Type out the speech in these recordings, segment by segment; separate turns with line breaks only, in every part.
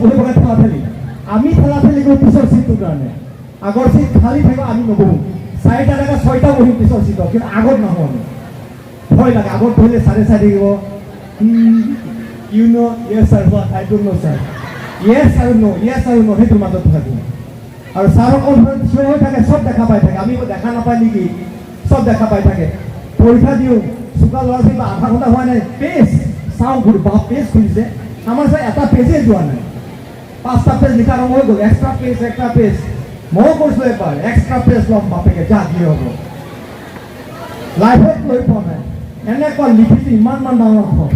বহিব কাৰণে ঠেলাঠেলি আমি ঠেলাঠেলি কৰি পিছৰ চিটটোৰ কাৰণে আগৰ চিট খালী থাকিব আমি নবহোঁ 4টা জেগা 6টা বহিম পিছৰ চিটত কিন্তু আগত নহওঁ আমি ভয় লাগে আগত বহিলে চাই থাকিব you know' yes or what I don't know' sir yes আৰু ন' সেইটোৰ মাজত থাকিম আৰু ছাৰৰ কনফাৰেঞ্চ থিয় হৈ থাকে চব দেখা পাই থাকে আমি দেখা নাপায় নেকি চব দেখা পাই থাকে পৰীক্ষা দিওঁ চোকা ল'ৰা ছোৱালী আধা ঘণ্টা হোৱা নাই পেজ চাওঁ ঘূৰি বা পেজ খুলিছে আমাৰ চাই এটা পেজেই যোৱা নাই 5টা পেজ লিখা ৰং হৈ গ'ল এক্সট্ৰা পেজ ময়ো কৈছোঁ এবাৰ এক্সট্ৰা পেজ ল'ম বাপেকে যা কি হ'ব লাইফত লৈ পোৱা নাই এনেকুৱা লিখিছে ইমান ডাঙৰ অক্ষৰ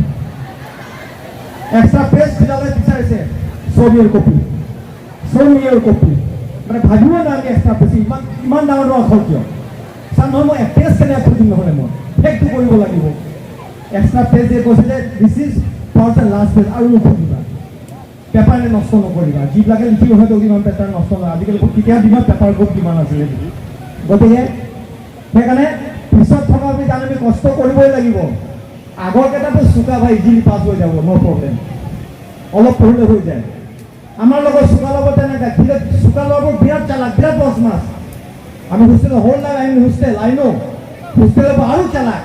এক্সট্ৰা পেজ বিলালে বিচাৰিছে ছবিৰ কপি মানে ভাবিব না আমি এক্সট্ৰা পেজ ইমান ডাঙৰ অক্ষৰ কিয় ছাৰ নহয় মই পেজ কেনেকৈ খুলিম নহ'লে মই ফেকটো কৰিব লাগিব এক্সট্ৰা পেজ কৈছে যে this is first and last page আৰু নুখুলিবা পেপাৰে নষ্ট নকৰিবা যিবিলাকে লিখিব হয়তো ইমান পেপাৰ নষ্ট নহয় আজিকালি কেতিয়া দিনত পেপাৰ বুক কিমান আছিলে গতিকে সেইকাৰণে পিছত থকা আমি জানো আমি কষ্ট কৰিবই লাগিব আগৰ কেইটাতো চোকা ভাই ইজিলি পাছ হৈ যাব ন' প্ৰব্লেম অলপ পঢ়িলে হৈ যায় আমাৰ লগত চোকা লগত তেনেকৈ চোকা ল'ৰাবোৰ বিৰাট চালাক বিৰাট বদমাছ আমি হোষ্টেল হ'ল নাই আমি হোষ্টেল হোষ্টেলৰ পৰা আৰু চালাক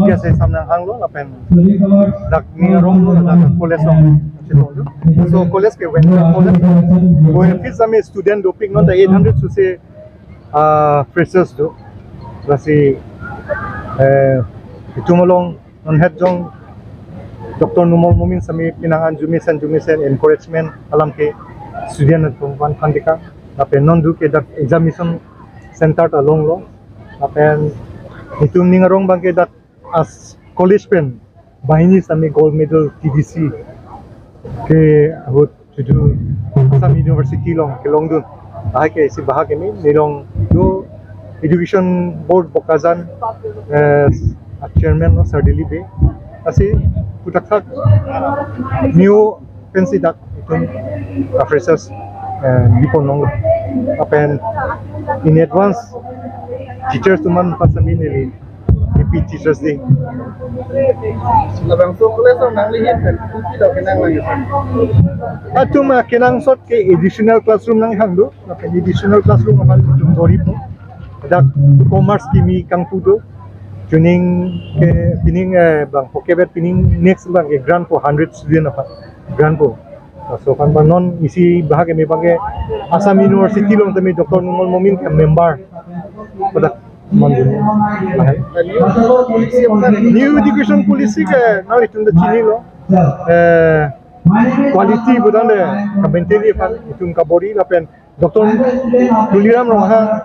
GPS samnang hanglo lapen dak ni rong lo dak college song so college ke when fees ame student doping no the 800 to say freshers do lasi itumolong on head jong Dr. Numol Mumin sami pinangan jumisen encouragement alam ke student tong wan khandika lapen non du ke dak examination center ta long lo lapen itum ningarong bangke dak as college pen bahini sami gold medal TDC ke hot to some university long ke long dun ke si bahag mi nilong do education board Bokajan chairman no sardili be asi putakak new fancy dak itum freshers liponong apen in advance teachers tuman pasami nili Happy Teachers Day.
Labang so college nang lihat kan kita kenang lagi.
Atuma kenang sot ke additional classroom nang hangdo, napen additional classroom amal dorip mo. Dak commerce kimi kang pudo. Tuning ke pining bang pokebet pining next bang grant for 100 student apa grant po. So kan non isi bahag me bang Assam University long tami Dr. Numol Mumin ke member. Pada new education policy ke now itu the chini lo quality budan le kabenteli pan itu kabori lapen Dr. Tuliram roha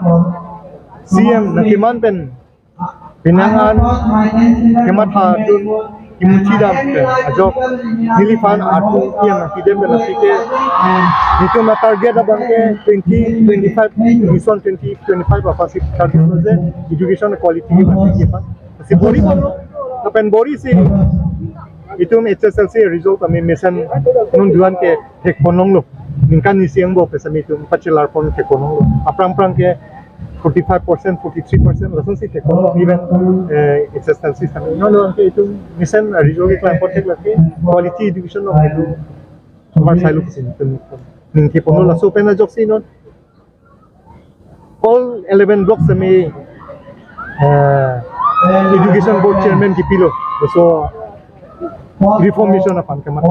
CM nakiman pen pinangan kematha dun kimuchi dam ajok nilifan atu yang kidem dan ke itu na target abang ke 2025 mission 2025 apa sih target project education quality ke pan si bori bolo tapen bori si itu HSLC result kami mission nun duan ke hek ponong lo ningkan ni siang bo pesami itu bachelor pon ke ponong lo aprang ke 45%, 43% langsung sih teknologi even HSLC kami no ke itu mission result ke plan project lagi quality education lo itu Mar silo kasi ningki pono la so pena jok sinon all 11 blocks may education board chairman kipilo so reformation apan kemat